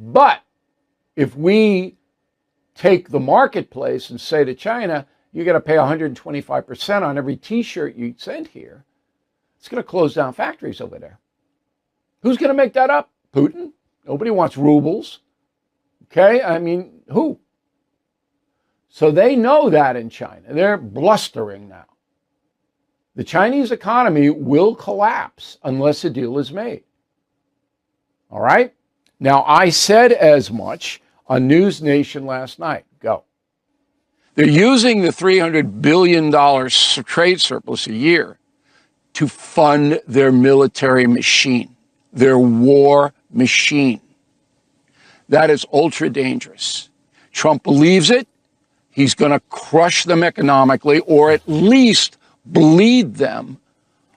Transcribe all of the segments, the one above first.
But if we take the marketplace and say to China, you got to pay 125% on every T-shirt you send here, it's going to close down factories over there. Who's going to make that up? Putin? Nobody wants rubles. Okay, I mean, who? So they know that in China. They're blustering now. The Chinese economy will collapse unless a deal is made. All right? Now, I said as much on News Nation last night. Go. They're using the $300 billion trade surplus a year to fund their military machine, their war machine. That is ultra dangerous. Trump believes it. He's going to crush them economically, or at least bleed them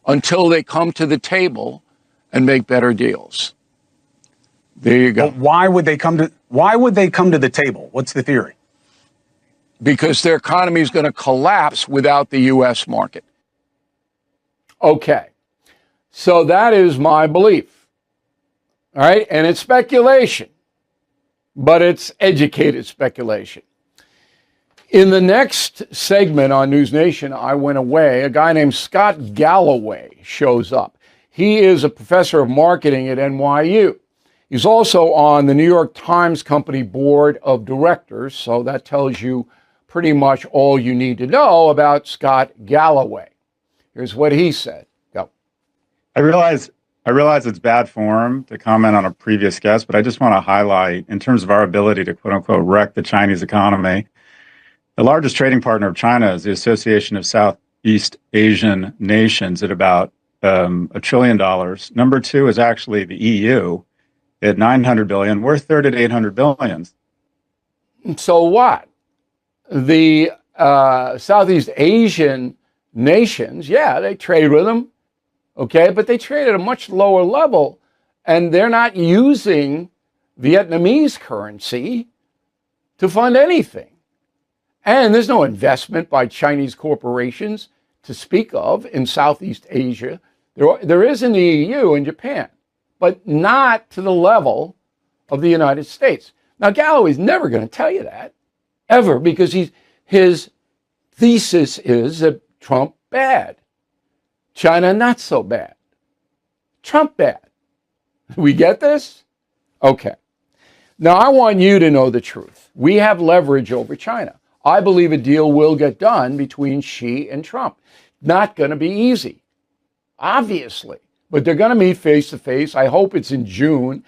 until they come to the table and make better deals. There you go. But why would they come to the table? What's the theory? Because their economy is going to collapse without the U.S. market. Okay. So that is my belief. All right. And it's speculation, but it's educated speculation. In the next segment on News Nation, I went away. A guy named Scott Galloway shows up. He is a professor of marketing at NYU. He's also on the New York Times Company Board of Directors, so that tells you pretty much all you need to know about Scott Galloway. Here's what he said. Go. I realize it's bad form to comment on a previous guest, but I just want to highlight, in terms of our ability to quote unquote wreck the Chinese economy, the largest trading partner of China is the Association of Southeast Asian Nations at about $1 trillion. Number two is actually the EU at $900 billion. We're third at $800 billion. So what? The Southeast Asian nations, yeah, they trade with them, okay, but they trade at a much lower level, and they're not using Vietnamese currency to fund anything. And there's no investment by Chinese corporations to speak of in Southeast Asia. There is in the EU and Japan, but not to the level of the United States. Now, Galloway's never going to tell you that, ever, because his thesis is that Trump bad, China not so bad, Trump bad. We get this? Okay. Now, I want you to know the truth. We have leverage over China. I believe a deal will get done between Xi and Trump. Not going to be easy, obviously, but they're going to meet face to face. I hope it's in June.